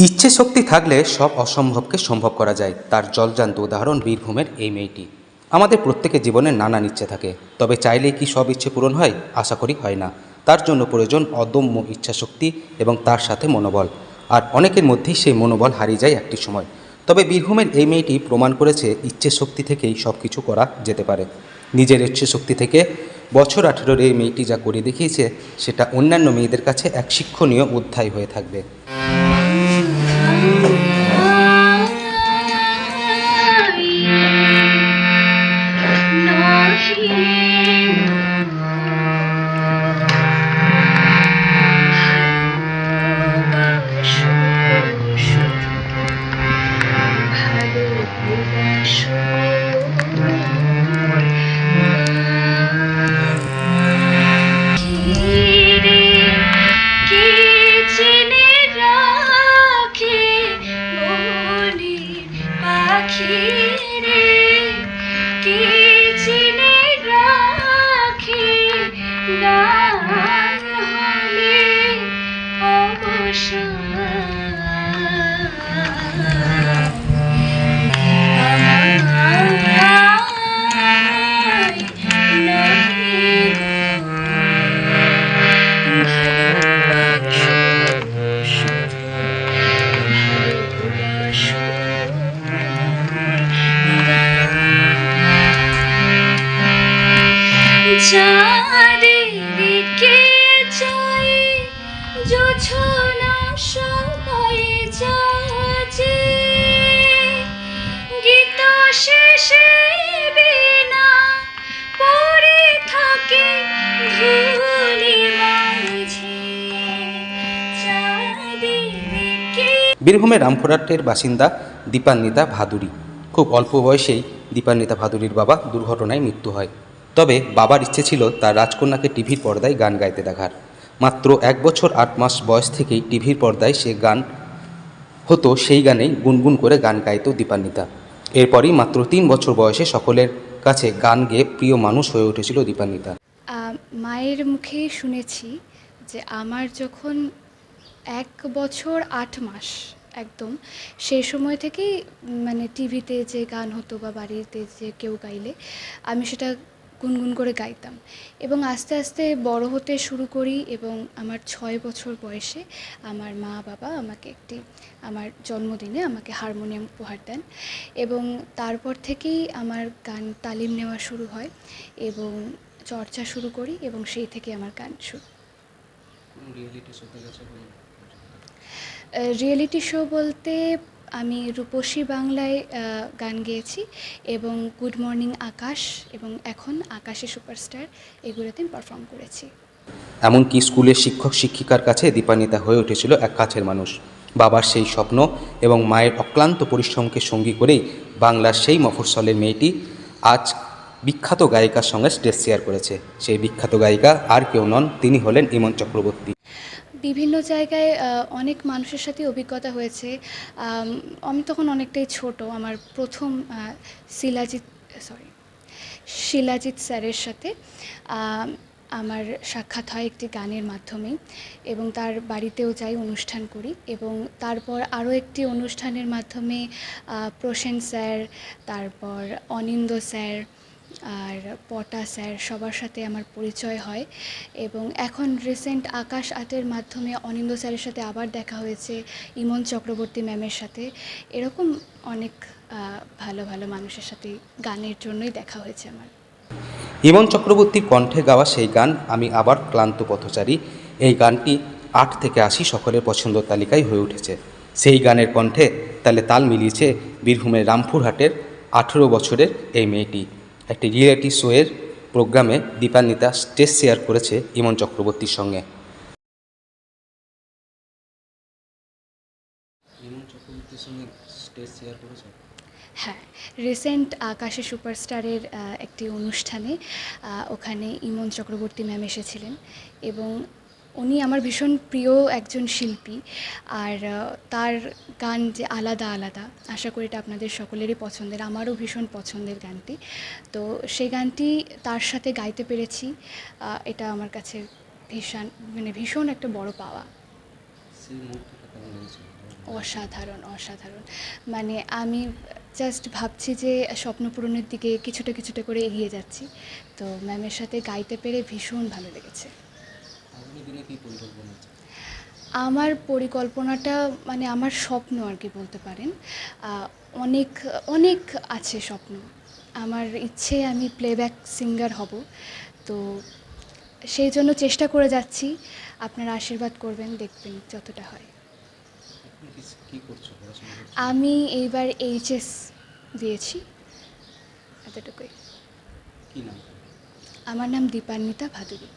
ইচ্ছে শক্তি থাকলে সব অসম্ভবকে সম্ভব করা যায়, তার জলজান্ত উদাহরণ বীরভূমের এই মেয়েটি। আমাদের প্রত্যেকের জীবনে নানান ইচ্ছে থাকে, তবে চাইলেই কি সব ইচ্ছে পূরণ হয়? আশা করি হয় না। তার জন্য প্রয়োজন অদম্য ইচ্ছাশক্তি এবং তার সাথে মনোবল। আর অনেকের মধ্যেই সেই মনোবল হারিয়ে যায় একটি সময়। তবে বীরভূমের এই মেয়েটি প্রমাণ করেছে ইচ্ছে শক্তি থেকেই সব কিছু করা যেতে পারে। নিজের ইচ্ছে শক্তি থেকে বছর 18-র এই মেয়েটি যা করে দেখিয়েছে, সেটা অন্যান্য মেয়েদের কাছে এক শিক্ষণীয় অধ্যায় হয়ে থাকবে। চারিদিকে চাই জোছনা সবাই যাচ্ছে, গীত শেষে বীণা পড়ে থাকে ধুলি মাঝে চারিদিকে। বীরভূমের রামপুরহাটের বাসিন্দা দীপান্বিতা ভাদুরী। খুব অল্প বয়সেই দীপান্বিতা ভাদুরীর বাবা দুর্ঘটনায় মৃত্যু হয়। তবে বাবার ইচ্ছে ছিল তার রাজকন্যাকে টিভির পর্দায় গান গাইতে দেখার। মাত্র 1 বছর 8 মাস বয়স থেকেই টিভির পর্দায় সে গান হতো, সেই গানেই গুনগুন করে গান গাইত দীপান্বিতা। এরপরই মাত্র 3 বছর বয়সে সকলের কাছে গান গেয়ে প্রিয় মানুষ হয়ে উঠেছিল দীপান্বিতা। মায়ের মুখেই শুনেছি যে আমার যখন 1 বছর 8 মাস একদম সেই সময় থেকেই মানে টিভিতে যে গান হতো বা বাড়িতে যে কেউ গাইলে আমি সেটা গুনগুন করে গাইতাম, এবং আস্তে আস্তে বড় হতে শুরু করি। এবং আমার 6 বছর বয়সে আমার মা বাবা আমাকে আমার জন্মদিনে আমাকে হারমোনিয়াম উপহার দেন, এবং তারপর থেকেই আমার গান তালিম নেওয়া শুরু হয় এবং চর্চা শুরু করি, এবং সেই থেকে আমার গান শুরু। রিয়েলিটি শো বলতে আমি রূপসী বাংলায় গান গেয়েছি, এবং গুড মর্নিং আকাশ, এবং এখন আকাশে সুপারস্টার, এগুলোতে আমি পারফর্ম করেছি। এমনকি স্কুলের শিক্ষক শিক্ষিকার কাছে দীপান্বিতা হয়ে উঠেছিল এক কাছের মানুষ। বাবার সেই স্বপ্ন এবং মায়ের অক্লান্ত পরিশ্রমকে সঙ্গী করেই বাংলার সেই মফস্বলের মেয়েটি আজ বিখ্যাত গায়িকার সঙ্গে স্টেজ শেয়ার করেছে। সেই বিখ্যাত গায়িকা আর কেউ নন, তিনি হলেন ইমন চক্রবর্তী। বিভিন্ন জায়গায় অনেক মানুষের সাথে অভিজ্ঞতা হয়েছে। আমি তখন অনেকটাই ছোট। আমার প্রথম শিলাজিৎ স্যারের সাথে আমার সাক্ষাৎ হয় একটি গানের মাধ্যমে, এবং তার বাড়িতেও যাই, অনুষ্ঠান করি, এবং তারপর আরও একটি অনুষ্ঠানের মাধ্যমে প্রসেন স্যার, তারপর অনিন্দ্য স্যার আর পটা স্যার, সবার সাথে আমার পরিচয় হয়। এবং এখন রিসেন্ট আকাশ আর্টের মাধ্যমে অনিন্দ্য স্যারের সাথে আবার দেখা হয়েছে, ইমন চক্রবর্তী ম্যামের সাথে। এরকম অনেক ভালো ভালো মানুষের সাথে গানের জন্যই দেখা হয়েছে আমার। ইমন চক্রবর্তীর কণ্ঠে গাওয়া সেই গান আমি আবার ক্লান্ত পথচারী, এই গানটি 8 থেকে 80 সকলের পছন্দ তালিকায় হয়ে উঠেছে। সেই গানের কণ্ঠে তাল মিলিয়েছে বীরভূমের রামপুরহাটের 18 বছরের এই মেয়েটি। একটি রিয়েলিটি শোয়ের প্রোগ্রামে দীপান্বিতা স্টেজ শেয়ার করেছে ইমন চক্রবর্তীর সঙ্গে। ইমন চক্রবর্তীর সঙ্গে স্টেজ শেয়ার করেছে? হ্যাঁ, রিসেন্ট আকাশে সুপারস্টারের একটি অনুষ্ঠানে ওখানে ইমন চক্রবর্তী ম্যাম এসেছিলেন, এবং উনি আমার ভীষণ প্রিয় একজন শিল্পী। আর তার গান যে আলাদা আলাদা, আশা করি এটা আপনাদের সকলেরই পছন্দের, আমারও ভীষণ পছন্দের গানটি। তো সেই গানটি তার সাথে গাইতে পেরেছি, এটা আমার কাছে ভীষণ একটা বড় পাওয়া। সেই মুহূর্তটা কেমন লেগেছিল? অসাধারণ অসাধারণ। মানে আমি জাস্ট ভাবছি যে স্বপ্ন পূরণের দিকে কিছুটা কিছুটা করে এগিয়ে যাচ্ছি। তো ম্যামের সাথে গাইতে পেরে ভীষণ ভালো লেগেছে। আগামী দিনে কী পরিকল্পনা আছে? আমার পরিকল্পনাটা মানে আমার স্বপ্ন আর কি বলতে পারেন। অনেক অনেক আছে স্বপ্ন। আমার ইচ্ছে আমি প্লেব্যাক সিঙ্গার হব। তো সেই জন্য চেষ্টা করে যাচ্ছি। আপনারা আশীর্বাদ করবেন, দেখবেন যতটা হয়। এখন কী করছো, পড়াশোনা করছো? আমি এইবার এইচএস দিয়েছি, এতটুকুই। কী নাম? আমার নাম দীপান্বিতা ভাদুরী।